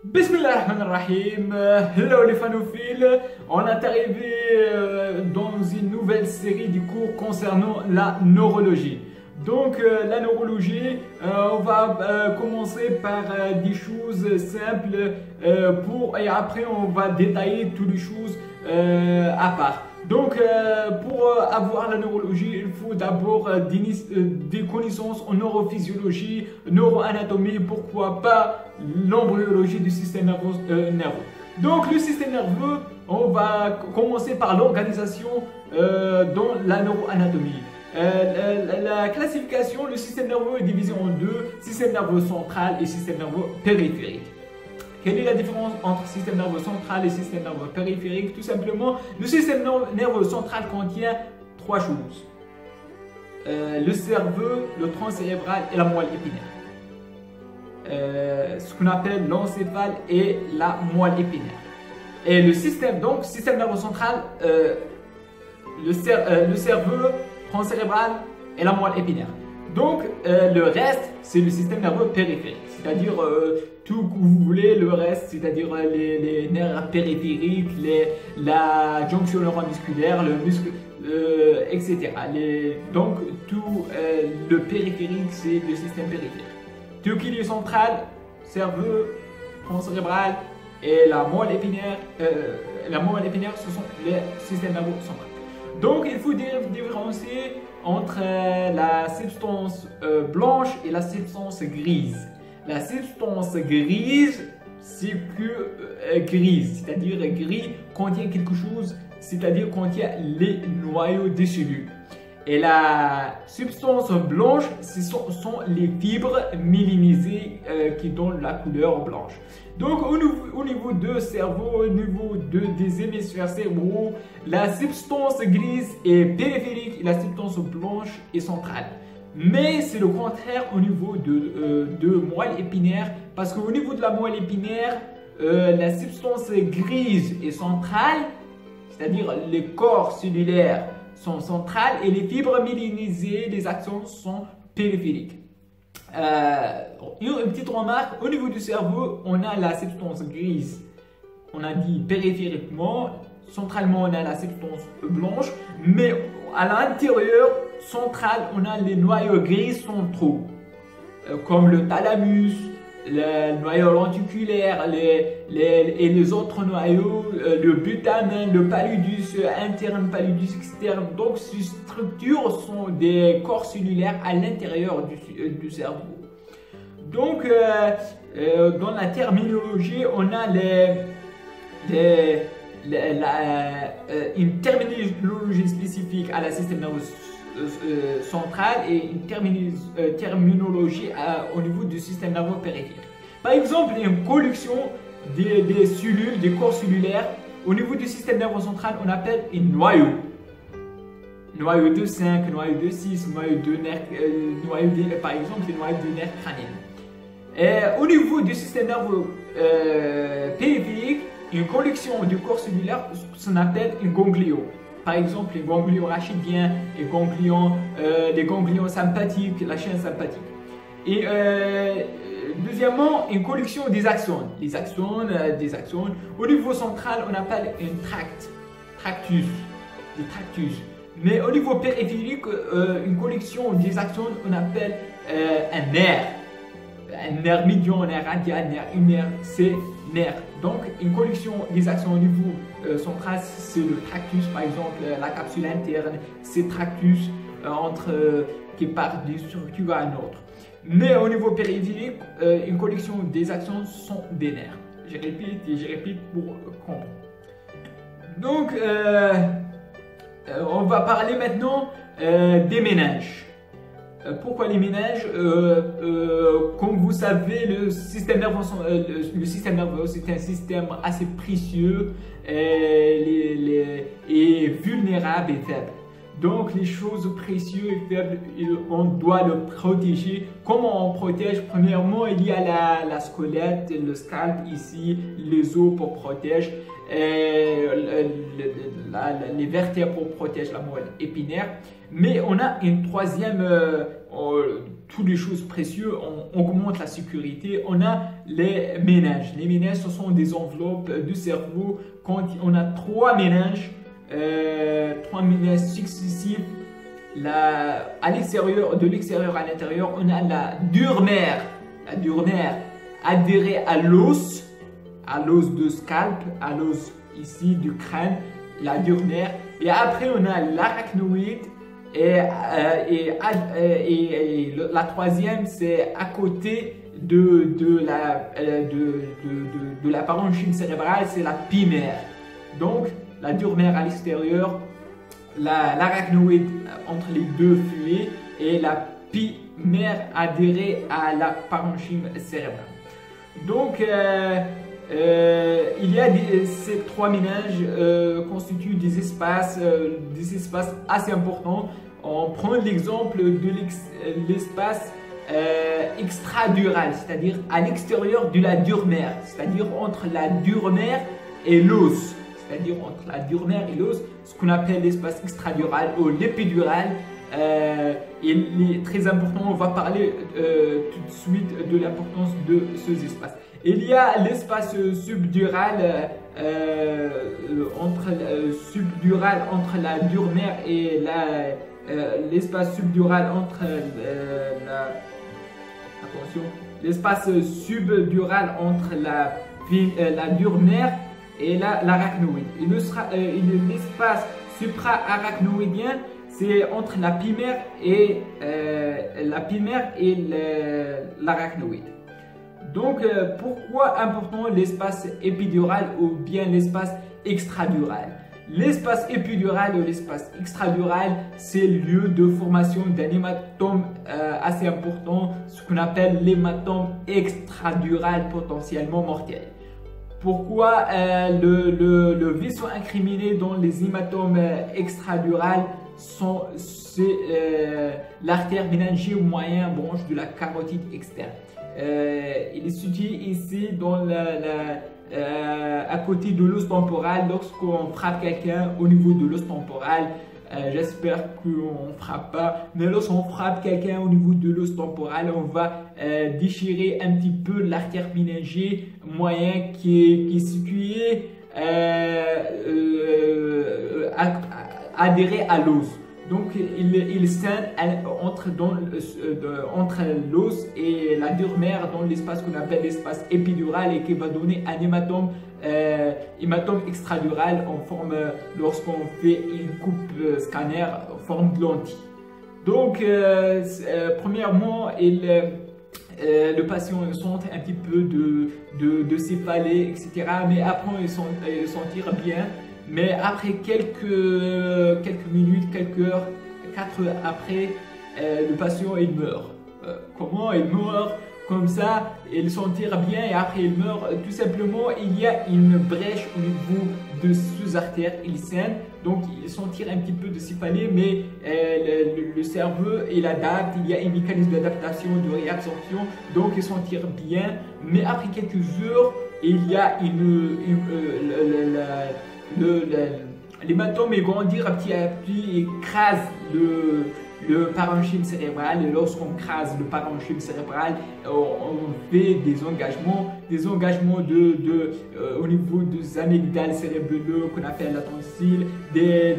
Bismillahirrahmanirrahim. Hello les fanophiles, on est arrivé dans une nouvelle série de cours concernant la neurologie. Donc la neurologie, on va commencer par des choses simples et après on va détailler toutes les choses à part. Donc pour avoir la neurologie, il faut d'abord des connaissances en neurophysiologie, neuroanatomie, pourquoi pas l'embryologie du système nerveux. Donc le système nerveux, on va commencer par l'organisation dans la neuroanatomie. La classification, le système nerveux est divisé en deux, système nerveux central et système nerveux périphérique. Quelle est la différence entre système nerveux central et système nerveux périphérique? Tout simplement, le système nerveux central contient trois choses. Le cerveau, le tronc cérébral et la moelle épinière. Ce qu'on appelle l'encéphale et la moelle épinière. Et le système nerveux central, le cerveau, tronc cérébral et la moelle épinière. Donc le reste, c'est le système nerveux périphérique, c'est-à-dire tout que vous voulez, le reste, c'est-à-dire les nerfs périphériques, la jonction neuromusculaire, le muscle, etc. Donc tout le périphérique, c'est le système périphérique. Tout qui est central, cerveau, tronc cérébral et la moelle épinière, ce sont les systèmes nerveux centraux. Donc il faut différencier entre la substance blanche et la substance grise. La substance grise, c'est que grise, c'est-à-dire gris contient quelque chose, c'est-à-dire contient les noyaux des cellules. Et la substance blanche, ce sont les fibres mélanisées qui donnent la couleur blanche. Donc au niveau du cerveau, au niveau des hémisphères cérébraux, la substance grise est périphérique et la substance blanche est centrale. Mais c'est le contraire au niveau de moelle épinière, parce qu'au niveau de la moelle épinière, la substance grise est centrale, c'est-à-dire les corps cellulaires sont centrales et les fibres mélanisées, les axones sont périphériques. Une petite remarque, au niveau du cerveau, on a la substance grise, on a dit périphériquement, centralement on a la substance blanche, mais à l'intérieur, central, on a les noyaux gris centraux, comme le thalamus, le noyau lenticulaire et les autres noyaux, le putamen, le pallidus interne, pallidus externe. Donc ces structures sont des corps cellulaires à l'intérieur du cerveau. Donc dans la terminologie, on a une terminologie spécifique à la système nerveux central et une terminologie au niveau du système nerveux périphérique. Par exemple, une collection des cellules, des corps cellulaires, au niveau du système nerveux central, on appelle un noyau. Noyau de 5, noyau de 6, noyau de nerf, par exemple, les noyaux de nerfs crâniens. Au niveau du système nerveux périphérique, une collection de corps cellulaires, s'en appelle un ganglion. Par exemple, les ganglions rachidiens, les ganglions sympathiques, la chaîne sympathique. Et deuxièmement, une collection des axones. Les axones, des axones. Au niveau central, on appelle un tractus, des tractus. Mais au niveau périphérique, une collection des axones, on appelle un nerf. Un nerf médian, un nerf radial, un nerf ulnaire, c'est nerf. Donc, une collection des axones au niveau central, c'est le tractus, par exemple, la capsule interne, c'est tractus qui part d'une structure à une autre. Mais au niveau périphérique, une collection des axones sont des nerfs. Je répète et je répète pour comprendre. Donc, on va parler maintenant des méninges. Pourquoi les méninges? Comme vous savez, le système nerveux, c'est un système assez précieux et vulnérable et faible. Donc les choses précieuses et faibles, on doit le protéger. Comment on protège? Premièrement, il y a la squelette, le scalp ici, les os pour protéger, les vertèbres pour protéger la moelle épinière. Mais on a une troisième toutes les choses précieuses, on augmente la sécurité. On a les méninges. Les méninges, ce sont des enveloppes du cerveau. Quand on a trois méninges successifs, à l'extérieur, de l'extérieur à l'intérieur, on a la dure nerf. La dure nerf adhérée à l'os de scalp, à l'os ici du crâne, la dure nerf. Et après, on a l'arachnoïde. Et la troisième, c'est à côté de la parenchyme cérébrale, c'est la pimère. Donc, la dure nerf à l'extérieur, l'arachnoïde entre les deux fûts et la pimère adhérée à la parenchyme cérébrale. Donc, il y a ces trois méninges constituent des espaces assez importants. On prend l'exemple de l'espace extradural, c'est-à-dire à l'extérieur de la dure nerf, c'est-à-dire entre la dure nerf et l'os, c'est-à-dire entre la dure nerf et l'os, ce qu'on appelle l'espace extradural ou l'épidural. Il est très important, on va parler tout de suite de l'importance de ces espaces. Il y a l'espace subdural entre la dure nerf et l'espace subdural entre l'espace subdural entre la dure nerf et l'arachnoïde. L'espace supra-arachnoïdien, c'est entre la pimère et l'arachnoïde. Donc, pourquoi important l'espace épidural ou bien l'espace extradural? L'espace épidural ou l'espace extradural, c'est le lieu de formation d'un hématome assez important, ce qu'on appelle l'hématome extradural potentiellement mortel. Pourquoi le vaisseau incriminé dans les hématomes extradurales c'est l'artère méningée moyen branche de la carotide externe. Il est situé ici à côté de l'os temporal. Lorsqu'on frappe quelqu'un au niveau de l'os temporal, j'espère qu'on ne frappe pas, mais lorsqu'on frappe quelqu'un au niveau de l'os temporal, on va déchirer un petit peu l'artère méningée moyen qui est située adhérée à l'os. Donc, il scinde entre l'os et la dure nerf dans l'espace qu'on appelle l'espace épidural et qui va donner un hématome extradural en forme, lorsqu'on fait une coupe scanner en forme de lentille. Donc, premièrement, le patient sent un petit peu de céphalée, etc. Mais après, il sentir bien. Mais après quelques minutes, quelques heures, 4 heures après, le patient il meurt. Comment il meurt? Comme ça, il sentir bien et après il meurt. Tout simplement, il y a une brèche au niveau de ses artères, il saigne. Donc, il sentir un petit peu de céphalée, mais le cerveau il adapte. Il y a un mécanisme d'adaptation, de réabsorption. Donc, il sentir bien. Mais après quelques heures, il y a l'hématome grandit petit à petit, écrase le parenchyme cérébral, et lorsqu'on crase le parenchyme cérébral, on fait des engagements au niveau des amygdales cérébelleux qu'on appelle la tonsille, des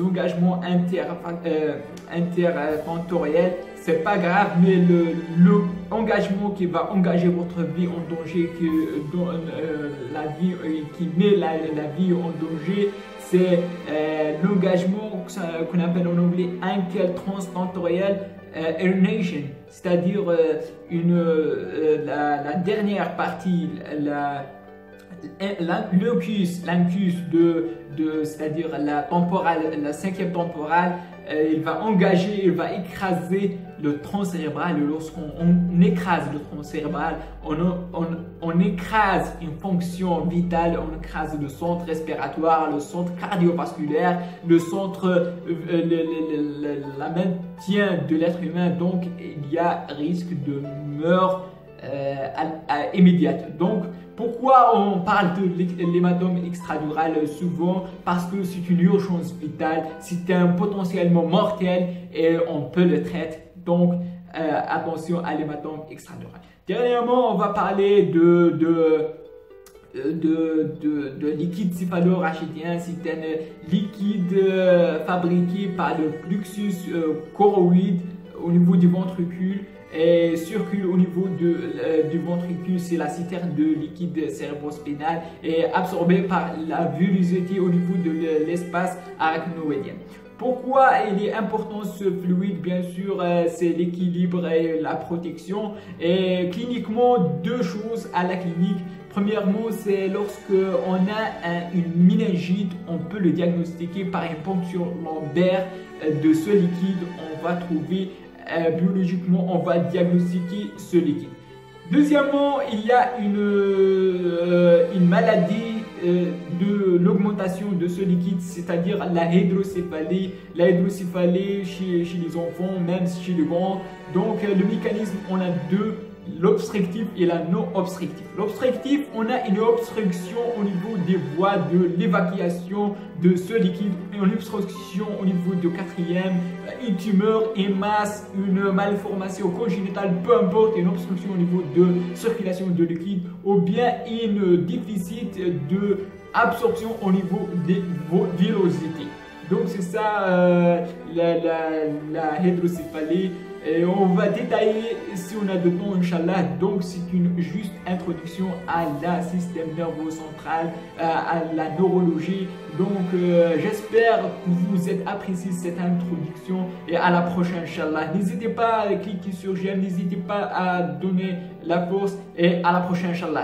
engagements intertemporels. C'est pas grave, mais l'engagement qui va engager votre vie en danger, qui met la vie en danger, c'est l'engagement qu'on appelle en anglais uncal transtentorial urination, c'est-à-dire la dernière partie, l'incus c'est-à-dire la cinquième temporale, il va écraser le tronc cérébral. Lorsqu'on écrase le tronc cérébral, on écrase une fonction vitale, on écrase le centre respiratoire, le centre cardiovasculaire, le centre, la maintien de l'être humain. Donc, il y a risque de mort immédiate. Donc, pourquoi on parle de l'hématome extradural souvent? Parce que c'est une urgence vitale, c'est un potentiellement mortel et on peut le traiter Donc, attention à l'hématome extradural. Dernièrement, on va parler de liquide céphalorachidien. C'est un liquide fabriqué par le plexus choroïde au niveau du ventricule et circule au niveau du ventricule. C'est la citerne de liquide cérébrospinal et absorbé par la villosité au niveau de l'espace arachnoïdien. Pourquoi il est important ce fluide? Bien sûr, c'est l'équilibre et la protection. Et cliniquement, deux choses à la clinique. Premièrement, c'est lorsque on a une méningite, on peut le diagnostiquer par une ponction lombaire de ce liquide. On va trouver biologiquement, on va diagnostiquer ce liquide. Deuxièmement, il y a une maladie de l'augmentation de ce liquide, c'est-à-dire la hydrocéphalie. La hydrocéphalie chez les enfants, même chez les grands. Donc, le mécanisme, on a deux, l'obstructif et la non-obstructif. L'obstructif, on a une obstruction au niveau des voies de l'évacuation de ce liquide, une obstruction au niveau du quatrième, une tumeur, une masse, une malformation congénitale, peu importe, une obstruction au niveau de circulation de liquide ou bien une déficit de absorption au niveau des villosités. Donc c'est ça la hydrocéphalie. Et on va détailler si on a de temps, Inch'Allah. Donc, c'est une juste introduction à la système nerveux central, à la neurologie. Donc, j'espère que vous avez apprécié cette introduction et à la prochaine, Inch'Allah. N'hésitez pas à cliquer sur j'aime, n'hésitez pas à donner la force et à la prochaine, Inch'Allah.